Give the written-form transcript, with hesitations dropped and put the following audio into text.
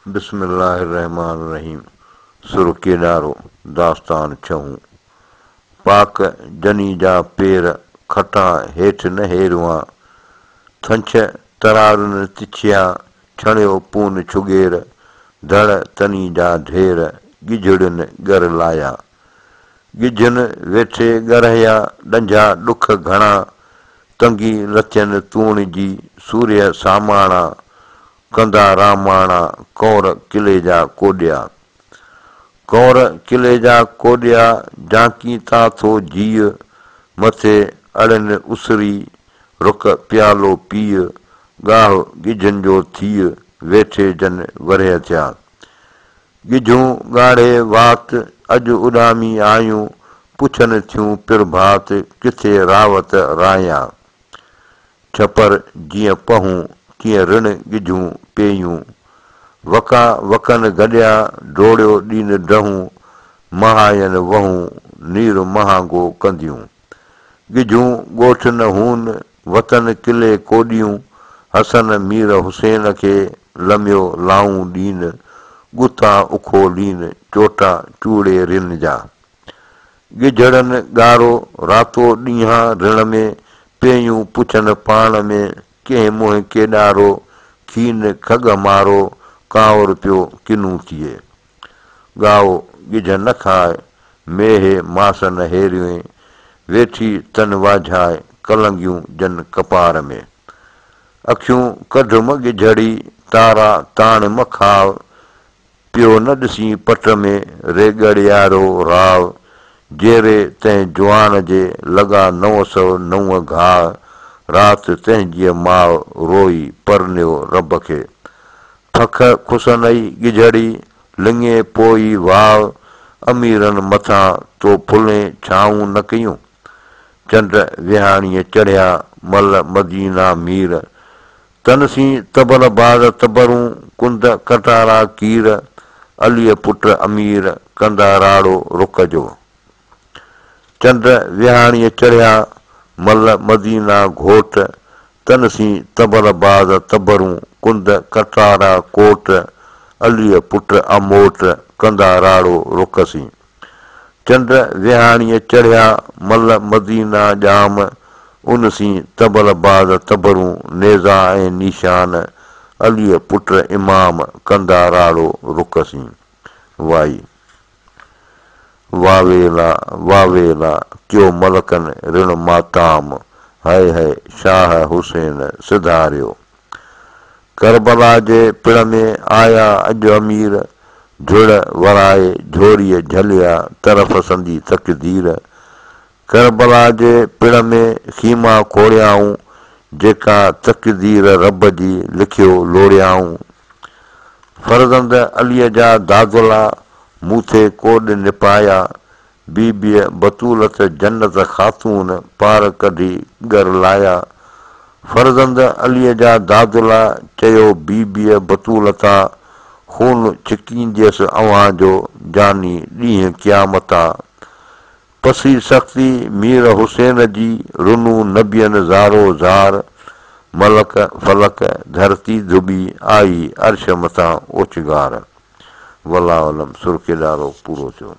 बिस्मिल्लाहिर्रहमानिर्रहीम। सुर केॾारो दास्तान छहूं। पाक जनी जा पेर खटा हेठि न हेरुआ। थंछ तरारुनि तिछिया छणियो पून छुगेर। धड़ तनी जा ढेर गिझड़ियुनि गर लाया। गिझुनि वेठे ॻरहिया ॾंझा ॾुख घणा। तंगी लथियनि तूण जी सूर्य सामाणा। कंदा रामाणा कौर किले जा कोॾिया। कौर किले जा कोॾिया झांकी था थो जीउ। मथे अड़नि उसरी रुक प्यालो पीउ। ॻाहु गिझनि जो थीउ वेठे जन वरिय थिया। गिझूं ॻाढ़े वात अॼु उॾामी आयूं। पुछनि थियूं पिरभात किथे रावत राया। छपर जीअं पहूं तीअं रिण गिझूं पेयूं। वका वकनि गॾिया डोड़ियो ॾीन डहूं। महायनि वहूं नीर महांगो कंदियूं। गिझूं ॻोठ न हून वतन किले कोॾियूं। हसन मीर हुसैन खे लमियो लाऊं ॾीन। ॻुथा उखो लीन चोटा चूड़े रिन जा। गिझड़नि ॻारो रातो ॾींहां रिण में। पेयूं पुछनि पाण में कंहिं मुंहुं केॾारो। खीन खग मारो कांवर पियो किनूं थिए। ॻाओ गिझ न खाए मेहे मास न हेरियूं। वेठी तन वाझाए कलंगियूं जन कपार में। अखियूं कढ म गिझड़ी तारा ताण म खाव। पियो न ॾिसी पट में रेगड़ियारो राव। जेरे तंहिं जुआन जे लॻा 909 घाव। राति तंहिंजीअ माउ रोई परनियो रब खे। फख खुसनई गिझड़ी लिङे पोई वाव। अमीरनि मथां तो फुले छाऊं न कयूं। चंड विहाणीअ चढ़िया मल मदीना मीर। तनसी तबर बाज़ तबरूं कुंद कटारा कीर। अलीअ पुट अमीर कंदा राड़ो रुक जो। चंड विहाणीअ चढ़िया मल मदीना घोट। तनसी तबर बाज़ तबरूं कुंद कटारा कोट। अलीअ पुट अमोट कंदा राड़ो रुकसी। चंड विहाणीअ चढ़िया मल मदीना ॼाम। उनसी तबर बाज़ तबरूं नेज़ा ऐं निशान। अलीअ पुट इमाम कंदा राड़ो रुकसी। वाई वावेला वावेला क्यो मलकनि रिण माताम। हाय हाय शाह हुसैन सिधारियो। करबला जे पिण में आया अॼु अमीर। झुड़ वराए झोरीअ झलिया तरफ़ संदी तकदीर। करबला जे पिण में खीमा खोड़ियाऊं। जेका तकदीर रब जी लिखियो लोड़ियाऊं। फर्ज़ंद अलीअ जा दादुला मूंथे कोॾ निपाया। बीबीअ बतूलत जन्नत ख़ातून पार कढी गर लाया। फर्ज़ंद अलीअ जा दादुला चयो बीबीअ बतूलता। खून छिकींदियसि अव्हां जो जानी ॾींहुं क़यामता। पसी सख़्ती मीर हुसैन जी रुनू नबियनि ज़ारो ज़ार। मलक फलक धरती धुबी आई अर्श मथां ओचगार। वल्लाहु अलम। सुर केॾारो पूरो थियो।